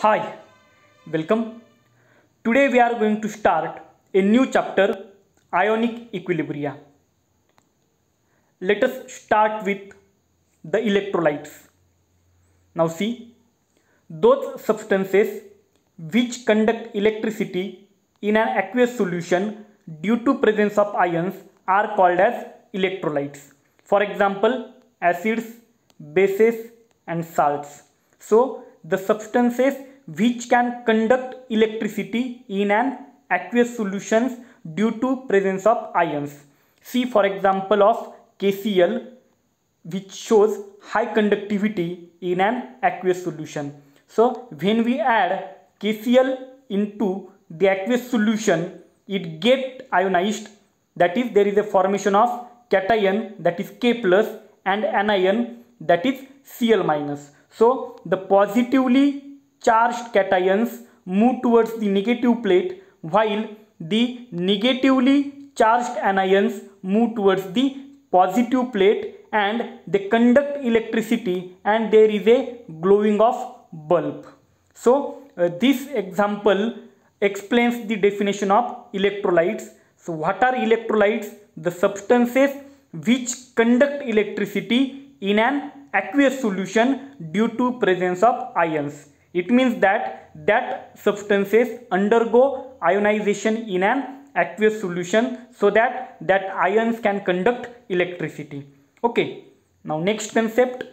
Hi, welcome. Today we are going to start a new chapter, Ionic Equilibria. Let us start with the electrolytes. Now see, those substances which conduct electricity in an aqueous solution due to presence of ions are called as electrolytes. For example, acids, bases and salts. So the substances which can conduct electricity in an aqueous solutions due to presence of ions. See for example of KCl, which shows high conductivity in an aqueous solution. So when we add KCl into the aqueous solution, it get ionized, that is there is a formation of cation, that is K plus, and anion, that is Cl minus. So the positively charged cations move towards the negative plate, while the negatively charged anions move towards the positive plate, and they conduct electricity and there is a glowing of bulb. So this example explains the definition of electrolytes. So what are electrolytes? The substances which conduct electricity in an aqueous solution due to presence of ions. It means that substances undergo ionization in an aqueous solution so that ions can conduct electricity. Okay, now next concept,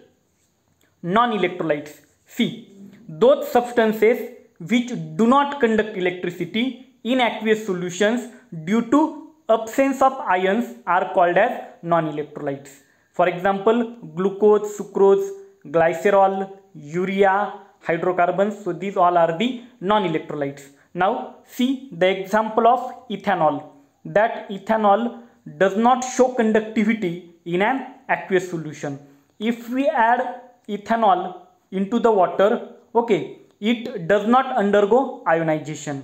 non-electrolytes. See, those substances which do not conduct electricity in aqueous solutions due to absence of ions are called as non-electrolytes. For example, glucose, sucrose, glycerol, urea, hydrocarbons. So these all are the non-electrolytes. Now see the example of ethanol. That ethanol does not show conductivity in an aqueous solution. If we add ethanol into the water, okay, it does not undergo ionization.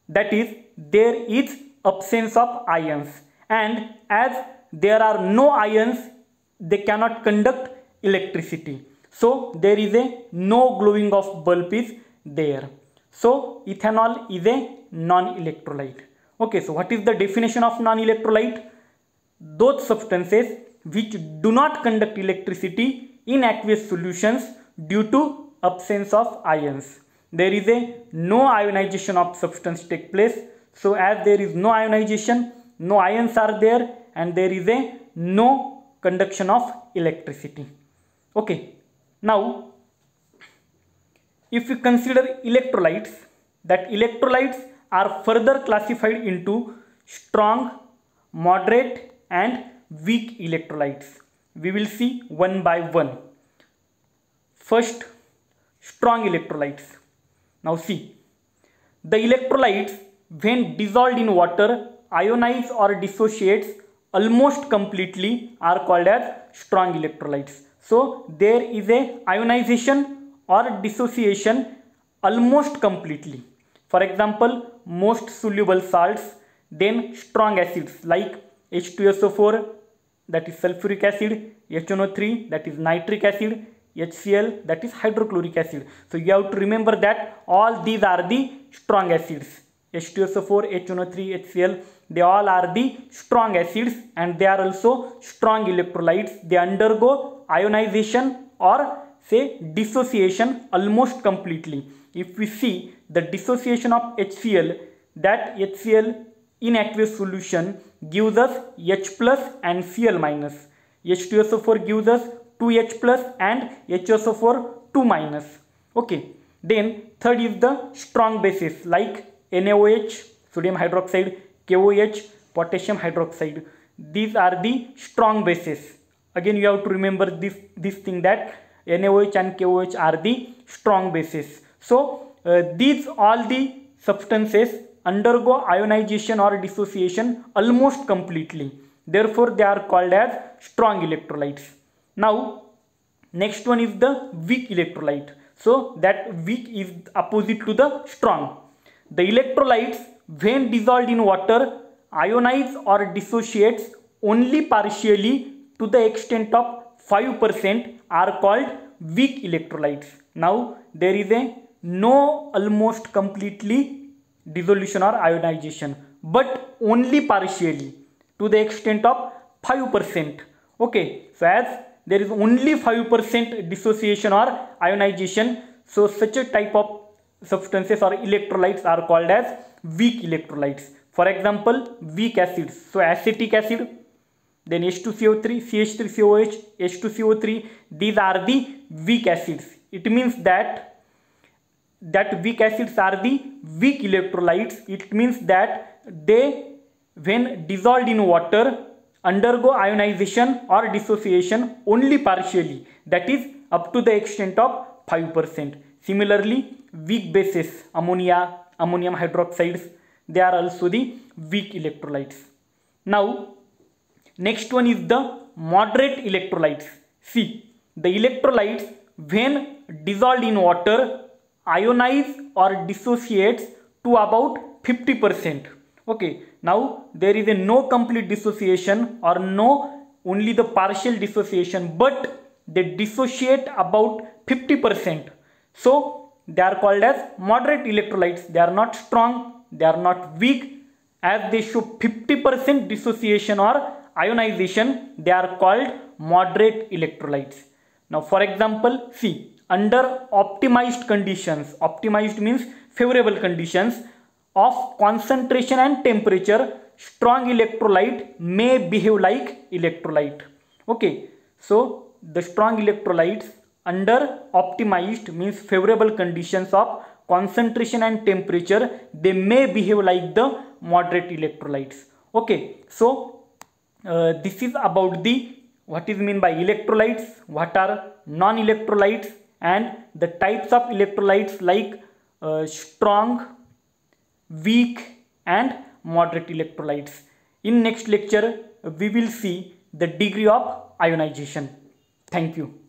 That is, there is absence of ions, and as there are no ions, they cannot conduct electricity. So there is a no glowing of bulb is there. So ethanol is a non-electrolyte. Okay, so what is the definition of non-electrolyte? Those substances which do not conduct electricity in aqueous solutions due to absence of ions. There is a no ionization of substance take place. So as there is no ionization, no ions are there, and there is a no conduction of electricity. Okay, now if we consider electrolytes, that electrolytes are further classified into strong, moderate and weak electrolytes. We will see one by one. First, strong electrolytes. Now see, the electrolytes when dissolved in water ionize or dissociates almost completely are called as strong electrolytes. So there is a ionization or dissociation almost completely. For example, most soluble salts, then strong acids like H2SO4, that is sulfuric acid, HNO3, that is nitric acid, HCl, that is hydrochloric acid. So you have to remember that all these are the strong acids. H2SO4, HNO3, HCl, they all are the strong acids, and they are also strong electrolytes. They undergo ionization or say dissociation almost completely. If we see the dissociation of HCl, that HCl in aqueous solution gives us H plus and Cl minus. H2SO4 gives us 2H plus and HSO4 2 minus. Okay. Then third is the strong bases like NaOH, sodium hydroxide, KOH, potassium hydroxide. These are the strong bases. Again you have to remember this thing, that NaOH and KOH are the strong bases. So these all the substances undergo ionization or dissociation almost completely. Therefore they are called as strong electrolytes. Now next one is the weak electrolyte. So that weak is opposite to the strong. The electrolytes when dissolved in water ionize or dissociates only partially to the extent of 5% are called weak electrolytes. Now there is a no almost completely dissolution or ionization, but only partially to the extent of 5%. Okay, so as there is only 5% dissociation or ionization, so such a type of substances or electrolytes are called as weak electrolytes. For example, weak acids, so acetic acid, then H2CO3, CH3COH, H2CO3, these are the weak acids. It means that weak acids are the weak electrolytes. It means that they, when dissolved in water, undergo ionization or dissociation only partially, that is up to the extent of 5%. Similarly, weak bases, ammonia, ammonium hydroxides, they are also the weak electrolytes. Now, next one is the moderate electrolytes. See, the electrolytes when dissolved in water ionize or dissociates to about 50%. Okay, now there is a no complete dissociation or no only the partial dissociation, but they dissociate about 50%. So they are called as moderate electrolytes. They are not strong, they are not weak. As they show 50% dissociation or ionization, they are called moderate electrolytes. Now for example, see, under optimized conditions, optimized means favorable conditions of concentration and temperature, strong electrolyte may behave like electrolyte. Okay, so the strong electrolytes under optimized means favorable conditions of concentration and temperature, they may behave like the moderate electrolytes. Okay, so this is about the what is mean by electrolytes, what are non-electrolytes, and the types of electrolytes like strong, weak and moderate electrolytes. In next lecture we will see the degree of ionization. Thank you.